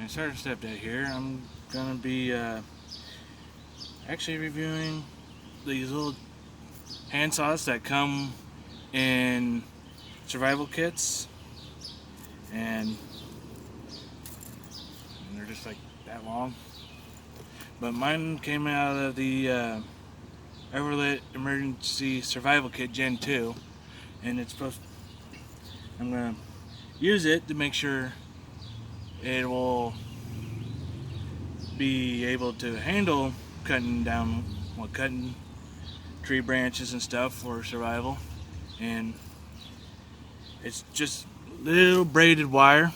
my starter stepdad here. I'm gonna be actually reviewing these little hand saws that come in survival kits, and they're just like that long. But mine came out of the Everlit Emergency Survival Kit Gen 2, and it's supposed. I'm gonna use it to make sure it will be able to handle cutting tree branches and stuff for survival. And it's just little braided wire.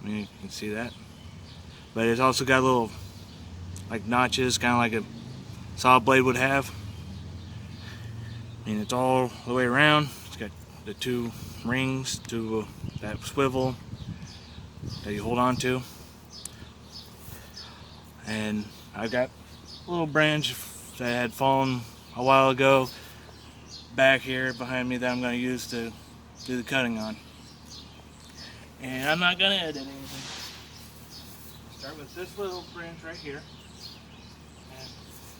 I mean, you can see that, but it's also got little like notches, kind of like a saw blade would have. And it's all the way around. It's got the two rings to that swivel that you hold on to. And I've got a little branch that had fallen a while ago back here behind me that I'm going to use to do the cutting on. And I'm not going to edit anything. Start with this little branch right here. And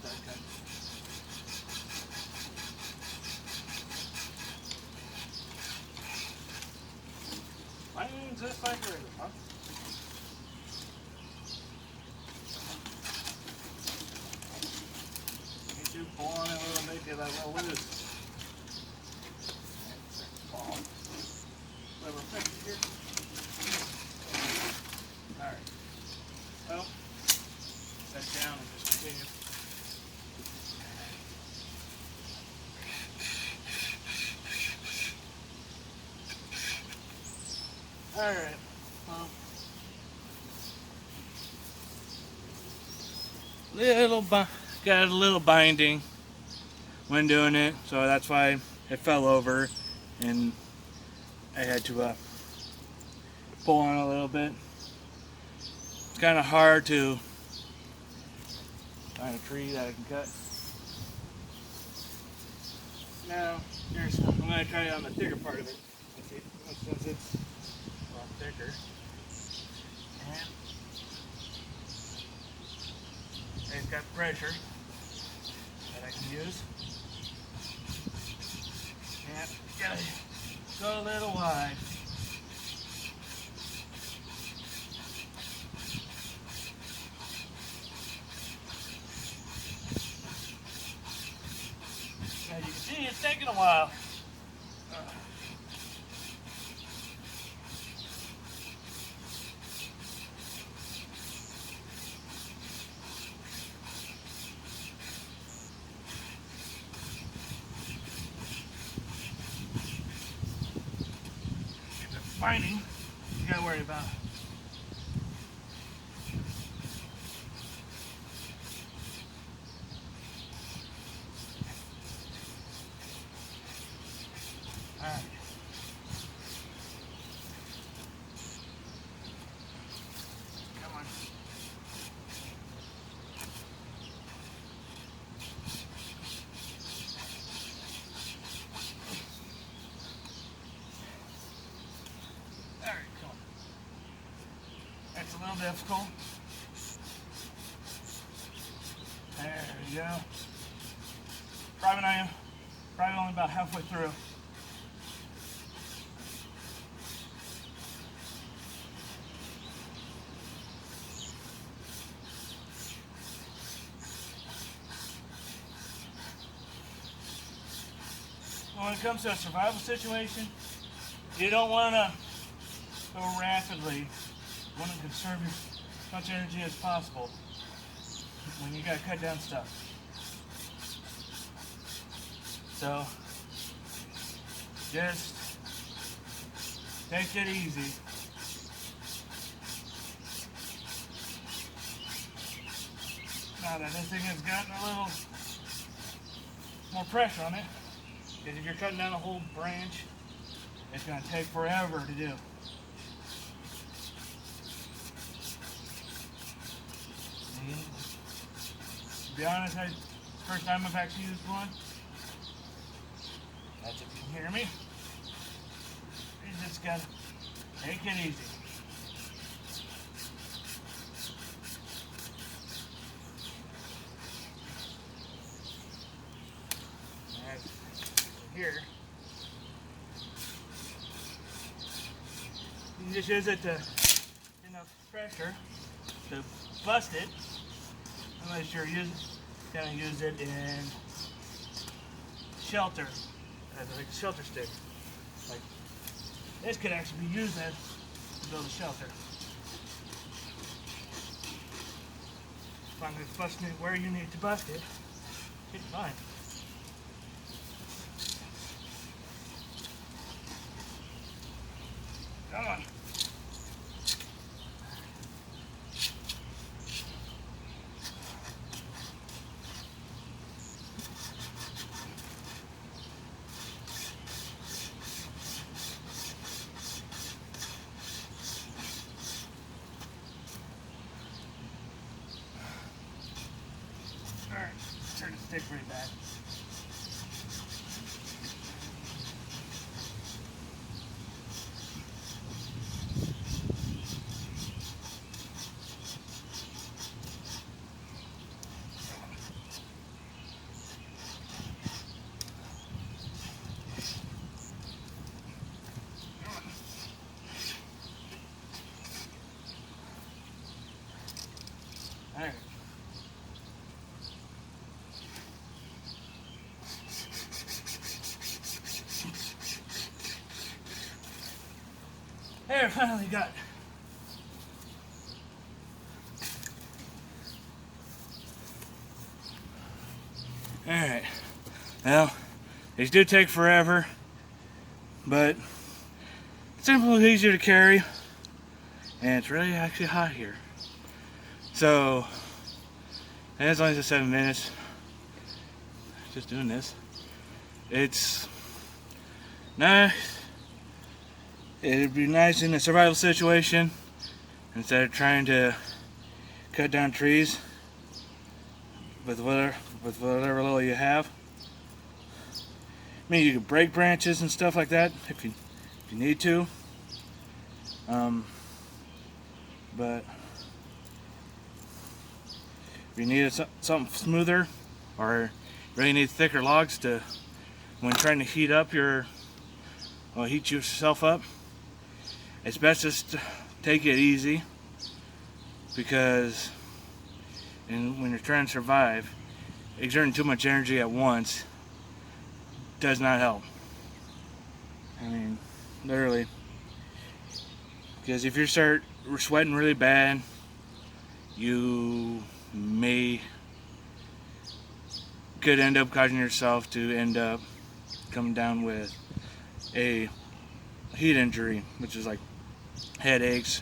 start cutting. Why is this like regular, huh? You pull on it a little bit, get that little loose. And start to fall. Little fix here. Alright. Well, set down and just continue. Alright. Well, got a little binding when doing it, so that's why it fell over and I had to pull on a little bit. It's kind of hard to find a tree that I can cut. Now, I'm going to try it on the thicker part of it. Let's see, since it's a lot thicker. And it's got pressure that I can use. And gotta go a little wide. As you can see, it's taking a while. Binding, you gotta worry about. Alright. Come on. It's a little difficult. There you go. Probably only about halfway through. When it comes to a survival situation, you don't want to go rapidly. You want to conserve as much energy as possible when you gotta cut down stuff. So just take it easy. Now that this thing has gotten a little more pressure on it, because if you're cutting down a whole branch, it's going to take forever to do. To be honest, first time I've actually used one. That's if you can hear me. You just gotta take it easy. here. You can just use it to get enough pressure to bust it, unless you're gonna use it in shelter, as like a shelter stick. Like this could actually be used as to build a shelter. As long as it's busting it where you need to bust it, it's fine. Come on. Alright, turn the stick right back. Alright. There, I finally got it. Alright. Well, these do take forever, but it's simply easier to carry, and it's really actually hot here. So, and it's only just 7 minutes. Just doing this. It's nice. It'd be nice in a survival situation instead of trying to cut down trees with whatever little you have. I mean, you could break branches and stuff like that if you need to. But if you need something smoother, or really need thicker logs to, when trying to heat yourself up, it's best just to take it easy, because when you're trying to survive, exerting too much energy at once does not help. I mean, literally. Because if you start sweating really bad, you could end up causing yourself to end up coming down with a heat injury, which is like headaches,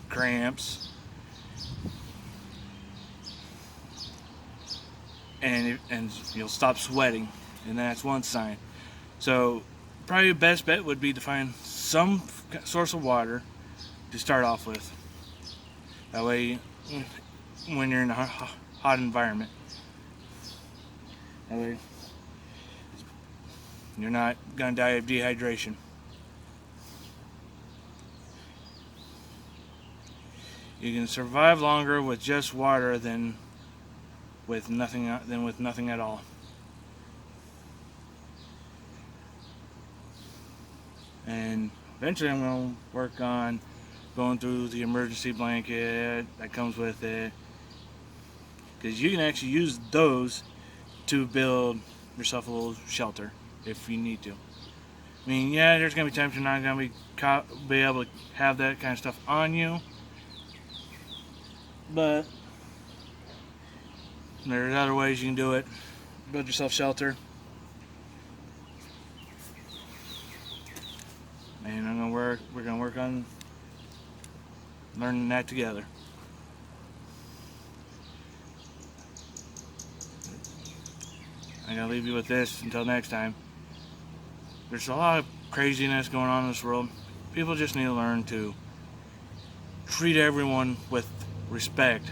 cramps, and you'll stop sweating, and that's one sign. So probably the best bet would be to find some source of water to start off with. That way, when you're in a hot environment, that way you're not gonna die of dehydration. You can survive longer with just water than with nothing at all. And eventually I'm going to work on going through the emergency blanket that comes with it, because you can actually use those to build yourself a little shelter if you need to. I mean, yeah, there's going to be times you're not going to be able to have that kind of stuff on you, but there's other ways you can do it. Build yourself shelter. And we're gonna work on learning that together. I'm gonna leave you with this until next time. There's a lot of craziness going on in this world. People just need to learn to treat everyone with respect